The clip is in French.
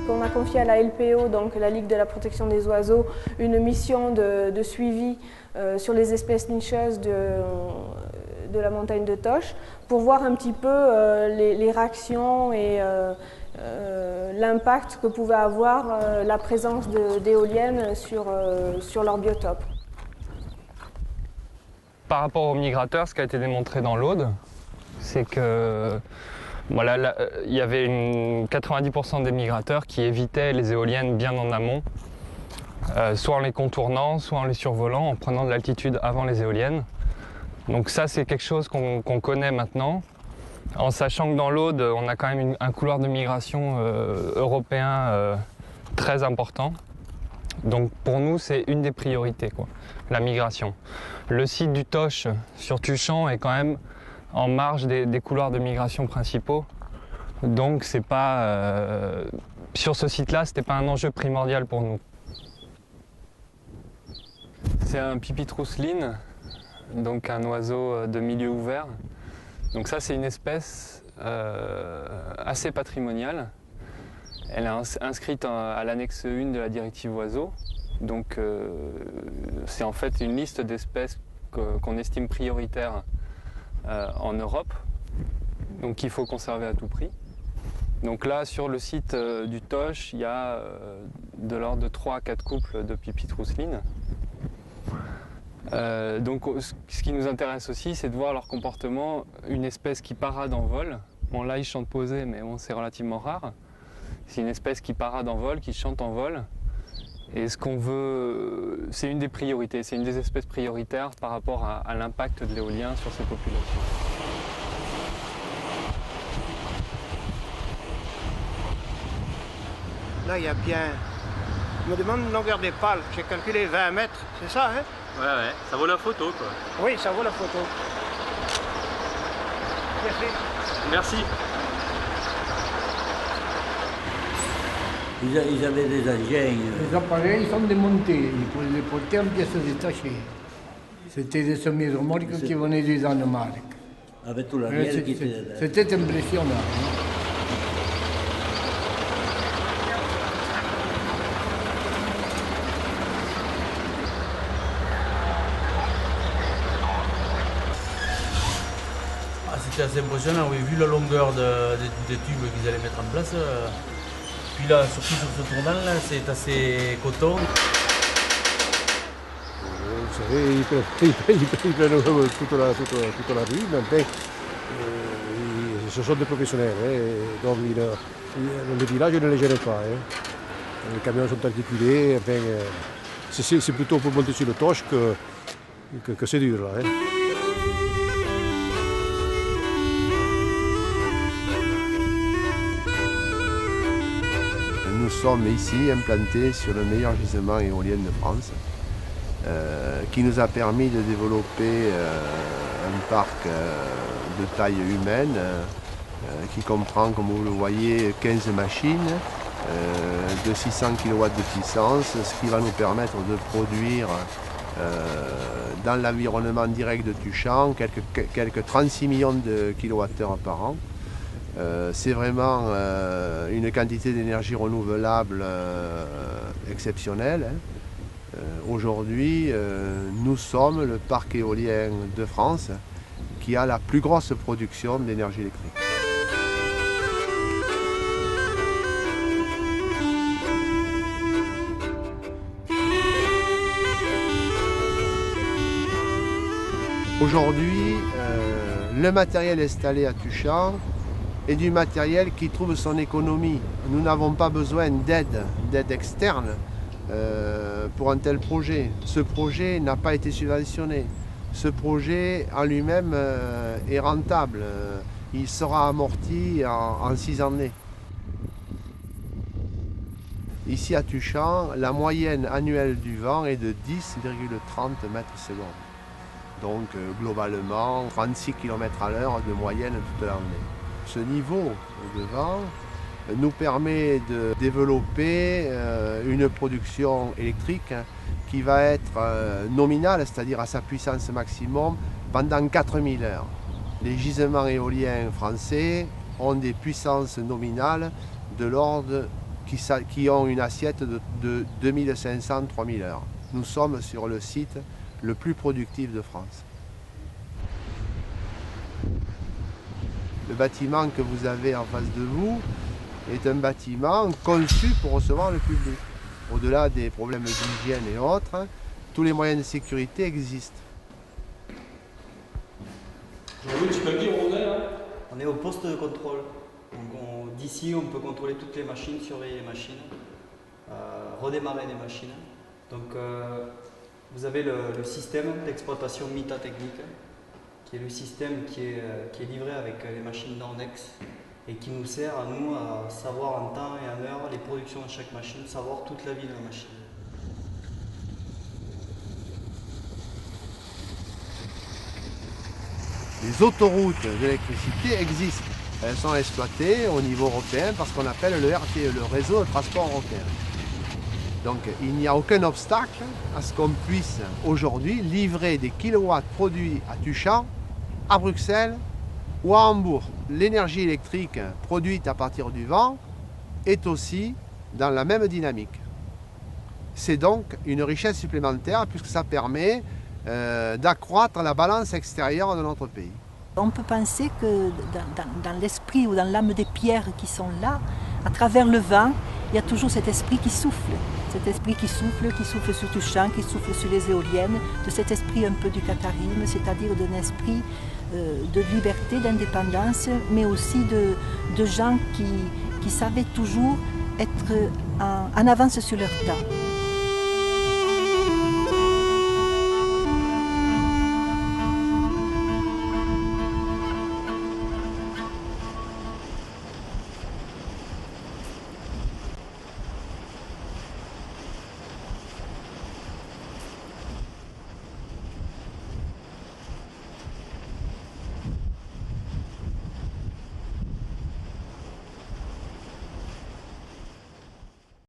qu'on a confié à la LPO, donc la Ligue de la protection des oiseaux, une mission de suivi sur les espèces nicheuses de la montagne de Toche pour voir un petit peu les réactions et l'impact que pouvait avoir la présence d'éoliennes sur leur biotope. Par rapport aux migrateurs, ce qui a été démontré dans l'Aude, c'est que voilà, il y avait 90% des migrateurs qui évitaient les éoliennes bien en amont, soit en les contournant, soit en les survolant, en prenant de l'altitude avant les éoliennes. Donc ça, c'est quelque chose qu'on connaît maintenant, en sachant que dans l'Aude, on a quand même un couloir de migration européen très important. Donc pour nous, c'est une des priorités, quoi, la migration. Le site du Toche sur Tuchan est quand même en marge des couloirs de migration principaux. Donc c'est pas, sur ce site-là, c'était pas un enjeu primordial pour nous. C'est un pipitrousseline, donc un oiseau de milieu ouvert. Donc ça, c'est une espèce assez patrimoniale. Elle est inscrite à l'annexe 1 de la directive oiseaux. Donc c'est en fait une liste d'espèces qu'on estime prioritaires en Europe, donc qu'il faut conserver à tout prix. Donc là, sur le site du Toche, il y a de l'ordre de 3 à 4 couples de pipitrousselines. Donc ce qui nous intéresse aussi, c'est de voir leur comportement, une espèce qui parade en vol. Bon là, ils chantent posés, mais bon, c'est relativement rare. C'est une espèce qui parade en vol, qui chante en vol. Et ce qu'on veut, c'est une des priorités, c'est une des espèces prioritaires par rapport à l'impact de l'éolien sur ces populations. Là, il y a bien... Je me demande une longueur des pales. J'ai calculé 20 mètres, c'est ça, hein? Ouais, ça vaut la photo, quoi. Oui, ça vaut la photo. Merci. Merci. Ils avaient des engins. Les appareils sont démontés, il faut les porter en pièces détachées. C'était des semi-remorques qui venaient du Danemark. Avec tout l'arrière qui était... C'était impressionnant. Hein? C'était assez impressionnant, oui, vu la longueur des tubes qu'ils allaient mettre en place. Puis là, surtout sur ce tournant-là, c'est assez coton. Vous savez, ils prennent toute la rue, mais enfin, ce sont des professionnels, hein, donc le village ne les gêne pas. Hein. Les camions sont articulés, enfin, c'est plutôt pour monter sur le Toche que c'est dur là. Hein. Nous sommes ici implantés sur le meilleur gisement éolien de France, qui nous a permis de développer un parc de taille humaine qui comprend, comme vous le voyez, 15 machines de 600 kW de puissance, ce qui va nous permettre de produire dans l'environnement direct de Tuchan quelques 36 millions de kWh par an. C'est vraiment une quantité d'énergie renouvelable exceptionnelle. Hein. Aujourd'hui, nous sommes le parc éolien de France qui a la plus grosse production d'énergie électrique. Aujourd'hui, le matériel installé à Tuchan et du matériel qui trouve son économie. Nous n'avons pas besoin d'aide externe pour un tel projet. Ce projet n'a pas été subventionné. Ce projet en lui-même est rentable. Il sera amorti en 6 années. Ici à Tuchan, la moyenne annuelle du vent est de 10,30 m/s. Donc globalement 36 km/h de moyenne toute l'année. Ce niveau de vent nous permet de développer une production électrique qui va être nominale, c'est-à-dire à sa puissance maximum, pendant 4000 heures. Les gisements éoliens français ont des puissances nominales de l'ordre qui ont une assiette de 2500-3000 heures. Nous sommes sur le site le plus productif de France. Le bâtiment que vous avez en face de vous est un bâtiment conçu pour recevoir le public. Au-delà des problèmes d'hygiène et autres, tous les moyens de sécurité existent. Oui, tu peux le dire où on est là? On est au poste de contrôle. D'ici, on peut contrôler toutes les machines, surveiller les machines, redémarrer les machines. Donc, vous avez le système d'exploitation MITA technique, qui est le système qui est livré avec les machines Nornex et qui nous sert à nous à savoir en temps et en heure les productions de chaque machine, savoir toute la vie de la machine. Les autoroutes de l'électricité existent. Elles sont exploitées au niveau européen parce qu'on appelle le RTE, le réseau de transport européen. Donc il n'y a aucun obstacle à ce qu'on puisse aujourd'hui livrer des kilowatts produits à Tuchan, à Bruxelles ou à Hambourg. L'énergie électrique produite à partir du vent est aussi dans la même dynamique. C'est donc une richesse supplémentaire puisque ça permet d'accroître la balance extérieure de notre pays. On peut penser que dans l'esprit ou dans l'âme des pierres qui sont là, à travers le vent, il y a toujours cet esprit qui souffle. Cet esprit qui souffle sur Tuchan, qui souffle sur les éoliennes, de cet esprit un peu du catharisme, c'est-à-dire d'un esprit de liberté, d'indépendance, mais aussi de gens qui savaient toujours être en avance sur leur temps.